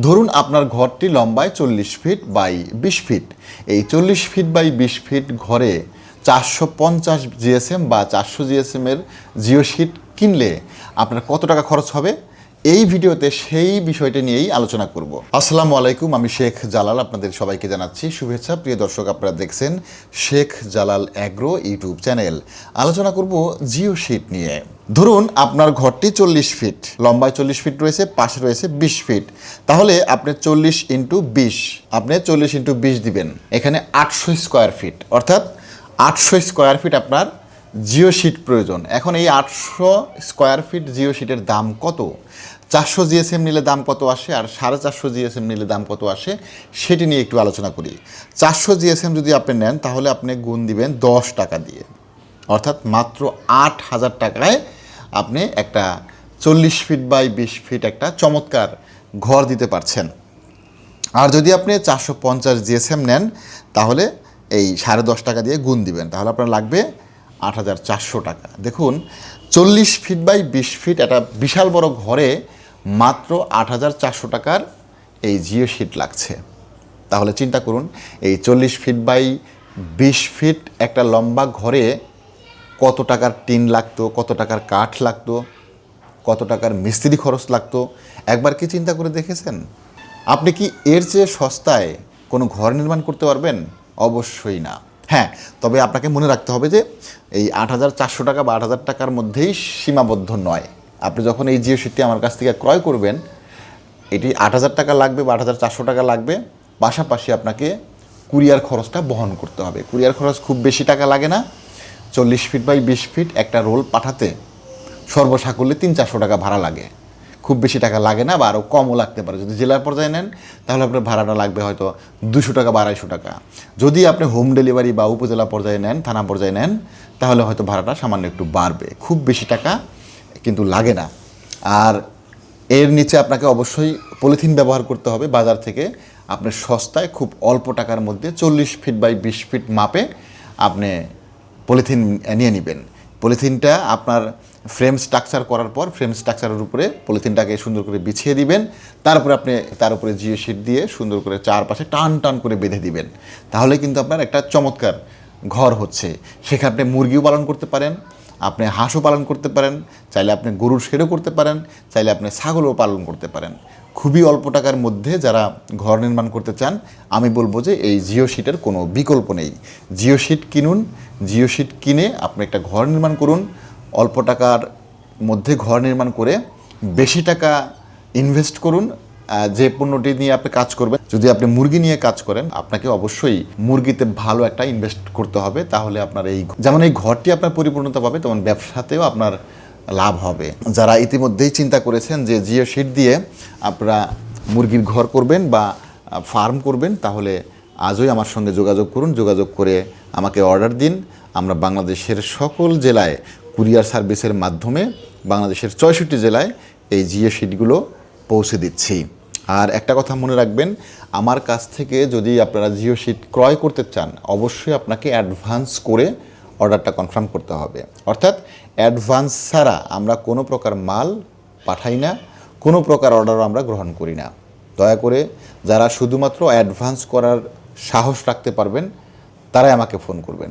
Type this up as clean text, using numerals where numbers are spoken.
ধরুন আপনার ঘরটি লম্বায় 40 ফিট বাই 20 ফিট। এই 40 ফিট বাই 20 ফিট ঘরে 450 জিএসএম বা 400 জিএসএমের জিও শিট কিনলে আপনার কত টাকা খরচ হবে, এই ভিডিওতে সেই বিষয়টি নিয়েই আলোচনা করব। আসসালামু আলাইকুম, আমি শেখ জালাল আপনাদের সবাইকে জানাচ্ছি শুভেচ্ছা। প্রিয় দর্শক, আপনারা দেখছেন Sheikh Jalal agro YouTube channel. আলোচনা করব জিও শিট নিয়ে। ধরুন আপনার ঘরটি 40 ফিট, লম্বায় 40 ফিট রয়েছে, পাশে রয়েছে 20 ফিট। তাহলে আপনি 40 ইন্টু 20, আপনি 40 ইন্টু 20 দিবেন। এখানে 800 স্কোয়ার ফিট, অর্থাৎ 800 স্কোয়ার ফিট আপনার জিও শিট প্রয়োজন। এখন এই 800 স্কোয়ার ফিট জিও শিটের দাম কত, 400 জিএসএম নিলে দাম কত আসে, আর 450 জিএসএম নিলে দাম কত আসে, সেটি নিয়ে একটু আলোচনা করি। 400 জিএসএম যদি আপনি নেন তাহলে আপনি গুণ দিবেন 10 টাকা দিয়ে, অর্থাৎ মাত্র 8,000 টাকায় আপনি একটা 40 ফিট বাই 20 ফিট একটা চমৎকার ঘর দিতে পারছেন। আর যদি আপনি 450 জিএসএম নেন তাহলে এই 10.5 টাকা দিয়ে গুণ দিবেন, তাহলে আপনার লাগবে 8,400 টাকা। দেখুন, 40 ফিট বাই 20 ফিট একটা বিশাল বড় ঘরে মাত্র 8,400 টাকার এই জিও শিট লাগছে। তাহলে চিন্তা করুন, এই 40 ফিট বাই 20 ফিট একটা লম্বা ঘরে কত টাকার টিন লাগতো, কত টাকার কাঠ লাগতো, কত টাকার মিস্ত্রি খরচ লাগতো, একবার কি চিন্তা করে দেখেছেন? আপনি কি এর চেয়ে সস্তায় কোনো ঘর নির্মাণ করতে পারবেন? অবশ্যই না। হ্যাঁ, তবে আপনাকে মনে রাখতে হবে যে এই 8,400 টাকা বা 8,000 টাকার মধ্যেই সীমাবদ্ধ নয়। আপনি যখন এই জিও শিটটি আমার কাছ থেকে ক্রয় করবেন, এটি 8,000 টাকা লাগবে বা 8,400 টাকা লাগবে, পাশাপাশি আপনাকে কুরিয়ার খরচটা বহন করতে হবে। কুরিয়ার খরচ খুব বেশি টাকা লাগে না। 40 ফিট বাই 20 ফিট একটা রোল পাঠাতে সর্বসাকুল্যে 300-400 টাকা ভাড়া লাগে, খুব বেশি টাকা লাগে না, বা আরও কমও লাগতে পারে। যদি জেলার পর্যায়ে নেন তাহলে আপনার ভাড়াটা লাগবে হয়তো 200 টাকা বা 250 টাকা। যদি আপনি হোম ডেলিভারি বা উপজেলা পর্যায়ে নেন, থানা পর্যায়ে নেন, তাহলে হয়তো ভাড়াটা সামান্য একটু বাড়বে, খুব বেশি টাকা কিন্তু লাগে না। আর এর নিচে আপনাকে অবশ্যই পলিথিন ব্যবহার করতে হবে বাজার থেকে। আপনি সস্তায় খুব অল্প টাকার মধ্যে 40 ফিট বাই 20 ফিট মাপে আপনি পলিথিন নিয়ে নেবেন। পলিথিনটা আপনার ফ্রেম স্ট্রাকচার করার পর ফ্রেম স্ট্রাকচারের উপরে পলিথিনটাকে সুন্দর করে বিছিয়ে দিবেন। তারপরে আপনি তার উপরে জিও শিট দিয়ে সুন্দর করে চারপাশে টান টান করে বেঁধে দিবেন। তাহলে কিন্তু আপনার একটা চমৎকার ঘর হচ্ছে। সেখানে আপনি মুরগিও পালন করতে পারেন, আপনি হাঁসও পালন করতে পারেন, চাইলে আপনি গরুর শেডও করতে পারেন, চাইলে আপনি ছাগলও পালন করতে পারেন। খুবই অল্প টাকার মধ্যে যারা ঘর নির্মাণ করতে চান, আমি বলবো যে এই জিও শিটের কোনো বিকল্প নেই। জিও শিট কিনুন, জিও শিট কিনে আপনি একটা ঘর নির্মাণ করুন। অল্প টাকার মধ্যে ঘর নির্মাণ করে বেশি টাকা ইনভেস্ট করুন। যে পণ্যটি নিয়ে আপনি কাজ করবেন, যদি আপনি মুরগি নিয়ে কাজ করেন, আপনাকে অবশ্যই মুরগিতে ভালো একটা ইনভেস্ট করতে হবে। তাহলে আপনার যেমন এই ঘরটি আপনার পরিপূর্ণতা পাবে, তেমন ব্যবসাতেও আপনার লাভ হবে। যারা ইতিমধ্যেই চিন্তা করেছেন যে জিও শিট দিয়ে আপনারা মুরগির ঘর করবেন বা ফার্ম করবেন, তাহলে আজই আমার সঙ্গে যোগাযোগ করুন। যোগাযোগ করে আমাকে অর্ডার দিন। আমরা বাংলাদেশের সকল জেলায় কুরিয়ার সার্ভিসের মাধ্যমে বাংলাদেশের 64 জেলায় এই জিও শিটগুলো পৌঁছে দিচ্ছি। আর একটা কথা মনে রাখবেন, আমার কাছ থেকে যদি আপনারা জিও শিট ক্রয় করতে চান, অবশ্যই আপনাকে অ্যাডভান্স করে অর্ডারটা কনফার্ম করতে হবে। অর্থাৎ অ্যাডভান্স ছাড়া আমরা কোনো প্রকার মাল পাঠাই না, কোনো প্রকার অর্ডারও আমরা গ্রহণ করি না। দয়া করে যারা শুধুমাত্র অ্যাডভান্স করার সাহস রাখতে পারবেন তারাই আমাকে ফোন করবেন।